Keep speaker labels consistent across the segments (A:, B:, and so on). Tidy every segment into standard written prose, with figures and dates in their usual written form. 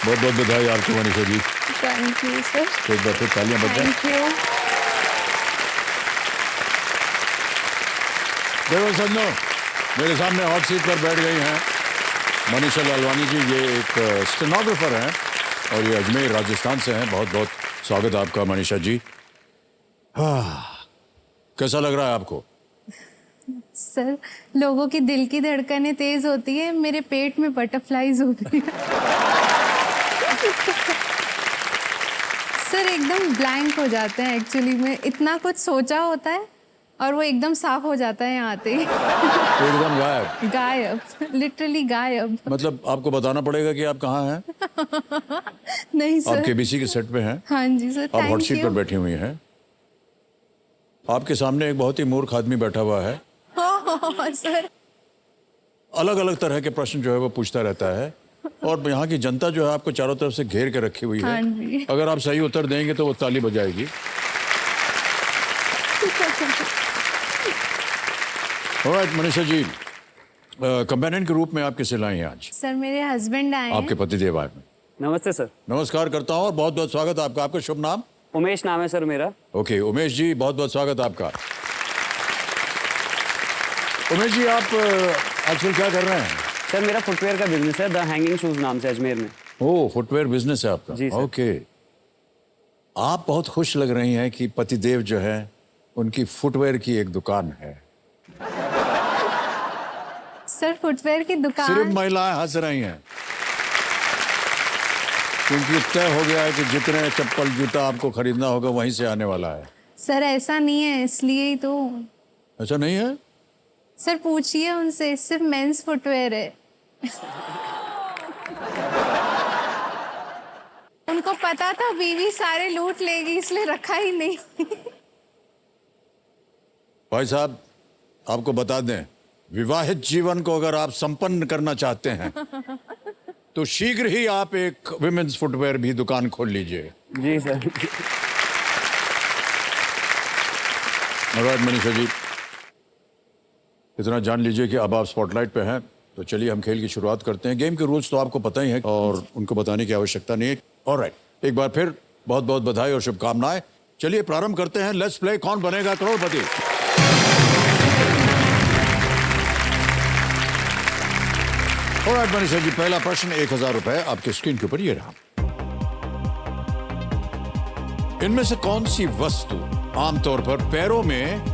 A: बहुत बहुत बधाई आपको Manisha ji.
B: Thank you sir.
A: तो एक बार फिर तालियां बजाएं।
B: Thank you.
A: देखो सज्जनों, मेरे सामने हॉट सीट पर बैठ गई हैं मनीषा लालवानी जी। ये एक स्टेनोग्राफर हैं और ये अजमेर राजस्थान से हैं। बहुत बहुत स्वागत आपका मनीषा जी। कैसा लग रहा है आपको?
B: सर, लोगों की दिल की धड़कनें तेज होती है, मेरे पेट में बटरफ्लाईज होती है। सर एकदम ब्लैंक हो जाते हैं एक्चुअली में, इतना कुछ सोचा होता है और वो एकदम साफ हो जाता है यहाँ आते ही।
A: एकदम गायब?
B: गायब, लिटरली गायब।
A: मतलब आपको बताना पड़ेगा कि आप कहाँ हैं?
B: नहीं सर।
A: आप केबीसी के सेट पे हैं?
B: हाँ जी सर।
A: आप हॉट सीट पर बैठी हुई हैं। आपके सामने एक बहुत ही मूर्ख आदमी बैठा हुआ है।
B: सर
A: अलग अलग तरह के प्रश्न जो है वो पूछता रहता है और यहाँ की जनता जो है आपको चारों तरफ से घेर के रखी हुई है।
B: हाँ जी।
A: अगर आप सही उत्तर देंगे तो वो ताली बजाएगी। ऑलराइट मनीषा जी, कंपेनियन के रूप में आप किसे लाए हैं आज?
B: सर मेरे हस्बैंड आए हैं।
A: आपके पतिदेव आए हैं।
C: नमस्ते सर।
A: नमस्कार करता हूँ और बहुत बहुत स्वागत आपका। आपका शुभ नाम?
C: उमेश नाम है सर मेरा।
A: ओके उमेश जी, बहुत बहुत स्वागत आपका। उमेश जी, आप आजकल क्या कर रहे हैं?
C: सर मेरा फुटवेयर का बिजनेस है, द हैंगिंग शूज नाम से, अजमेर में।
A: ओह, फुटवेयर बिजनेस है आपका?
C: जी सर।
A: ओके। आप बहुत खुश लग रही हैं कि पतिदेव जो है उनकी फुटवेयर की एक दुकान है।
B: सर फुटवेयर की दुकान।
A: सिर्फ महिलाएं हंस रही हैं क्योंकि तय हो गया है कि जितने चप्पल जूता आपको खरीदना होगा वहीं से आने वाला है।
B: सर ऐसा नहीं है, इसलिए ही तो।
A: ऐसा नहीं है?
B: सर पूछिए उनसे, सिर्फ मेंस फुटवेयर है। उनको पता था बीवी सारे लूट लेगी, इसलिए रखा ही नहीं।
A: भाई साहब, आपको बता दें, विवाहित जीवन को अगर आप संपन्न करना चाहते हैं तो शीघ्र ही आप एक विमेंस फुटवेयर भी दुकान खोल लीजिए।
C: जी सर।
A: ऑलराइट मनीषा जी, इतना जान लीजिए कि अब आप स्पॉटलाइट पे हैं, तो चलिए हम खेल की शुरुआत करते हैं। गेम के रूल्स तो आपको पता ही है और उनको बताने की आवश्यकता नहीं है। ऑलराइट, एक बार फिर बहुत बहुत बधाई और शुभकामनाएं। चलिए प्रारंभ करते हैं। लेट्स प्ले कौन बनेगा करोड़पति। ऑलराइट मनीषा जी, पहला प्रश्न 1000 रुपए आपके स्क्रीन के ऊपर ये रहा। इनमें से कौन सी वस्तु आमतौर पर पैरों में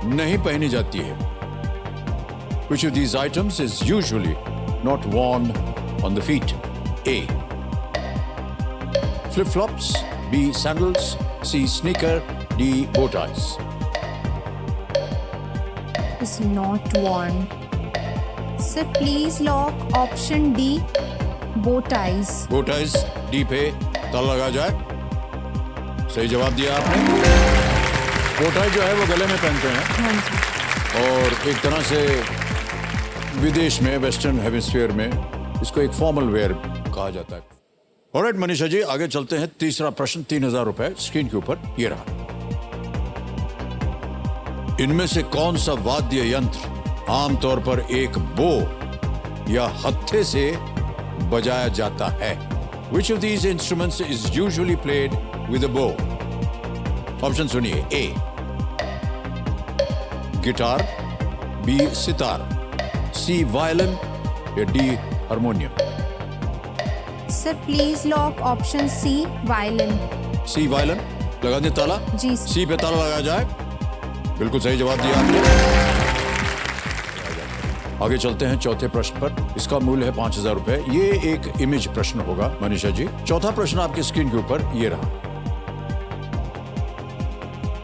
A: नहीं पहनी जाती है? Which of these items is usually not worn on the feet? A. Flip-flops. B. Sandals. C. Sneaker. D. Bow ties.
B: Is not worn. Sir please lock option D, bow ties.
A: Bow ties. D पे ताला लगा जाए। सही जवाब दिया आपने। bow tie जो है वो गले में पहनते हैं
B: हाँ जी।
A: और एक तरह से विदेश में, वेस्टर्न हेमिस्फीयर में इसको एक फॉर्मल वेयर कहा जाता है। ऑलराइट मनीषा जी, आगे चलते हैं। तीसरा प्रश्न 3000 रुपए स्क्रीन के ऊपर ये रहा। इनमें से कौन सा वाद्य यंत्र आमतौर पर एक बो या हत्थे से बजाया जाता है? Which of these instruments is usually played with a bow? Option सुनिए। A. Guitar. B. Sitar. C. Violin या D. Harmonium.
B: Sir please lock option C, violin.
A: C. Violin. लगा दें ताला?
B: जी सर।
A: C पे ताला लगाया जाए। बिल्कुल सही जवाब दिया आपने। आगे चलते हैं चौथे प्रश्न पर। इसका मूल्य है 5000 रुपए। ये एक इमेज प्रश्न होगा मनीषा जी। चौथा प्रश्न आपकी स्क्रीन के ऊपर ये रहा।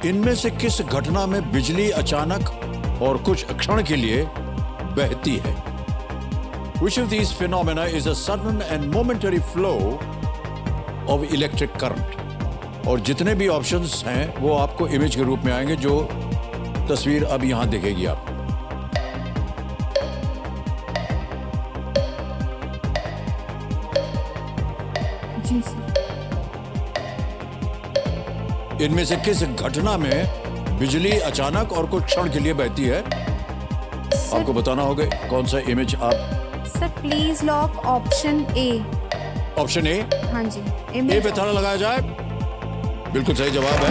A: इनमें से किस घटना में बिजली अचानक और कुछ क्षण के लिए बहती है? Which of these phenomena is a sudden and momentary flow of electric current? और जितने भी ऑप्शंस हैं वो आपको इमेज के रूप में आएंगे, जो तस्वीर अब यहां दिखेगी आपको।
B: जी सर।
A: इनमें से किस घटना में बिजली अचानक और कुछ क्षण के लिए बहती है? आपको बताना होगा कौन सा इमेज आप।
B: Sir please lock option A.
A: Option ए
B: हाँ जी,
A: ए पे ताला लगाया जाए। बिल्कुल सही जवाब है।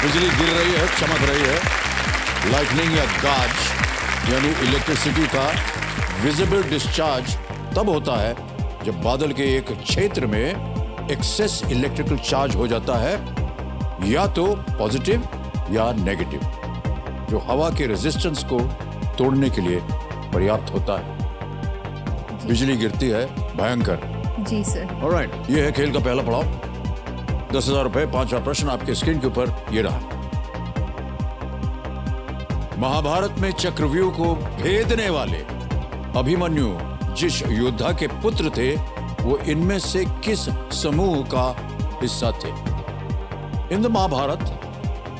A: बिजली गिर रही है, चमक रही है। लाइटनिंग या गाज यानी इलेक्ट्रिसिटी का विजिबल डिस्चार्ज तब होता है जब बादल के एक क्षेत्र में एक्सेस इलेक्ट्रिकल चार्ज हो जाता है, या तो पॉजिटिव या नेगेटिव, जो हवा के रेजिस्टेंस को तोड़ने के लिए पर्याप्त होता है। बिजली गिरती है, भयंकर।
B: जी सर।
A: ऑलराइट, ये है खेल का पहला पड़ाव। 10,000 रुपए। पांचवा प्रश्न आपके स्क्रीन के ऊपर ये रहा। महाभारत में चक्रव्यूह को भेदने वाले अभिमन्यु जिस योद्धा के पुत्र थे, वो इनमें से किस समूह का हिस्सा थे? In the Mahabharata,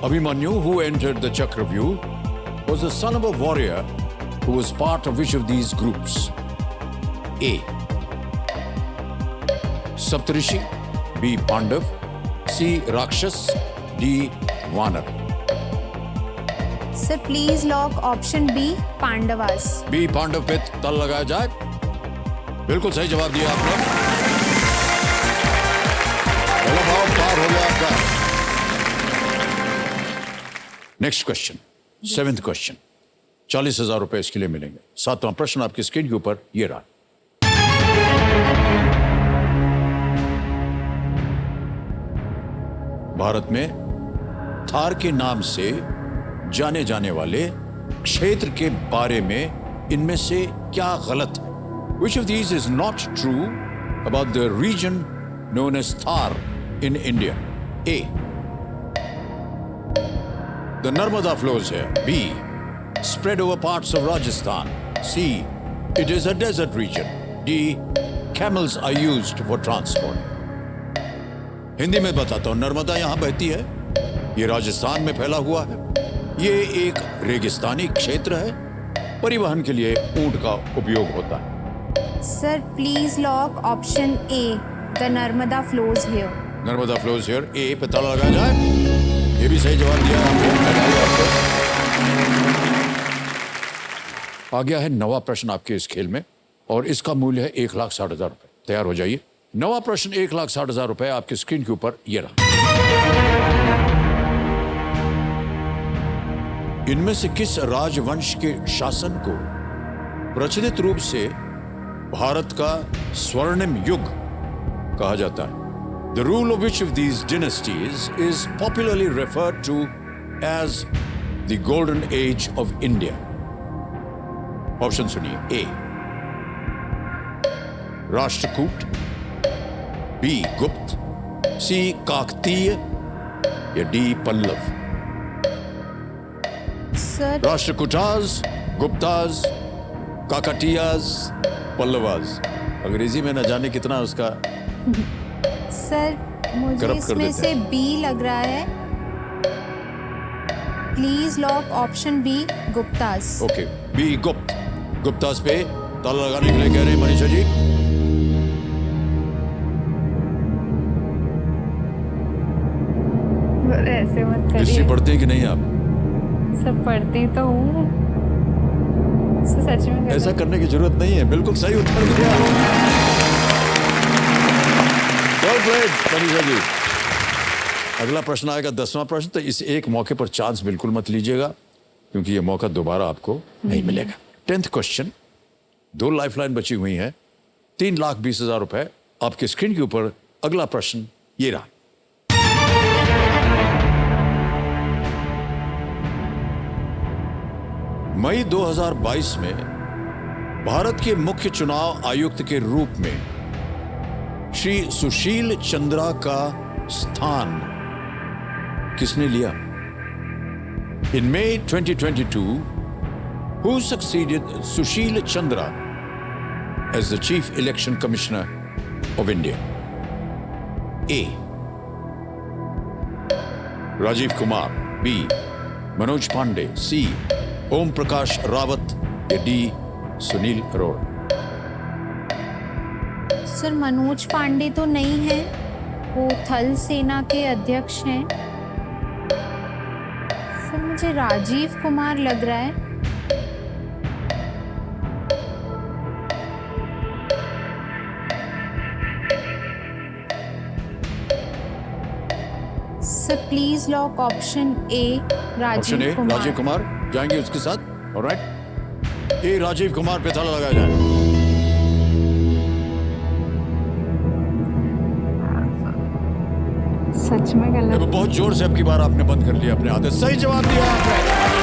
A: Abhimanyu who entered the Chakravyuh was the son of a warrior who was part of which of these groups? A. Saptarishi, B. Pandav, C. Rakshas, D. Vanar.
B: Sir please lock option B, Pandavas.
A: B Pandava पे ताला लगाया जाए। बिल्कुल सही जवाब दिया आपने। पहला भाव पार हो गया आपका। Next question, 7th question. 40,000 रुपए इसके लिए मिलेंगे। 7वां प्रश्न आपकी स्क्रीन के ऊपर ये रहा। भारत में थार के नाम से जाने जाने वाले क्षेत्र के बारे में इनमें से क्या गलत है? Which of these is not true about the region known as Thar in India? A. The Narmada flows here. B. Spread over parts of Rajasthan. C. It is a desert region. D. Camels are used for transport. Hindi में बताता हूं, नर्मदा यहां बहती है, ये राजस्थान में फैला हुआ है, ये एक रेगिस्तानी क्षेत्र है, परिवहन के लिए ऊंट का उपयोग होता है।
B: Sir please lock option A, the Narmada flows here.
A: Narmada flows here, A पे ताला लगाया जाए। ये भी सही जवाब दिया आपको। आ गया है 9वां प्रश्न आपके इस खेल में, और इसका मूल्य है 1,60,000 रुपए। तैयार हो जाइए। 9वां प्रश्न 1,60,000 रुपए आपके स्क्रीन के ऊपर ये रहा। इनमें से किस राजवंश के शासन को प्रचलित रूप से भारत का स्वर्णिम युग कहा जाता है? The rule of which of these dynasties is popularly referred to as the Golden Age of India? Option सुनिए। ए. राष्ट्रकूट, बी. गुप्त, सी. काकतीय, या डी. पल्लव?
B: सर
A: राष्ट्रकूटाज, गुप्ताज, काकटियाज, पल्लवाज। अंग्रेजी में न जाने कितना उसका
B: सर मुझे
A: करप्ट कर
B: इसमें
A: देते
B: से
A: हैं।
B: बी लग रहा है। Please lock option B, Guptas.
A: Okay, B. Gupta. Guptas पे ताला लगाने के लिए कह रहे हैं मनीषा जी।
B: ऐसे मत
A: हिस्ट्री
B: करिए।
A: पढ़ते हैं कि नहीं आप?
B: सब पढ़ती तो हूँ। सच में गलत।
A: ऐसा करने की जरूरत नहीं है। बिल्कुल सही उत्तर दिया। Well played, Manisha ji. अगला प्रश्न आएगा 10वां प्रश्न। तो इस एक मौके पर चांस बिल्कुल मत लीजिएगा, क्योंकि यह मौका दोबारा आपको नहीं मिलेगा। 10th question. 2 लाइफलाइन बची हुई हैं। 3,20,000 रुपए आपके स्क्रीन के ऊपर। अगला प्रश्न ये रहा। मई 2022 में भारत के मुख्य चुनाव आयुक्त के रूप में श्री सुशील चंद्रा का स्थान किसने लिया? इन May 2022, who succeeded Sushil Chandra as the Chief Election Commissioner of India? A. Rajiv Kumar, B. Manoj Pandey, C. Om Prakash Rawat, या डी. सुनील अरोड़ा?
B: सर मनोज पांडे तो नहीं है, वो थल सेना के अध्यक्ष हैं। सर मुझे राजीव कुमार लग रहा है। Sir please lock option A
A: option A
B: Rajiv Kumar.
A: Rajiv Kumar जाएंगे उसके साथ। ऑलराइट, ए राजीव कुमार पे ताला लगाया जाए।
B: सच में गलत।
A: बहुत जोर से अब की बार आपने बंद कर लिया अपने हाथ। सही जवाब दिया आपने।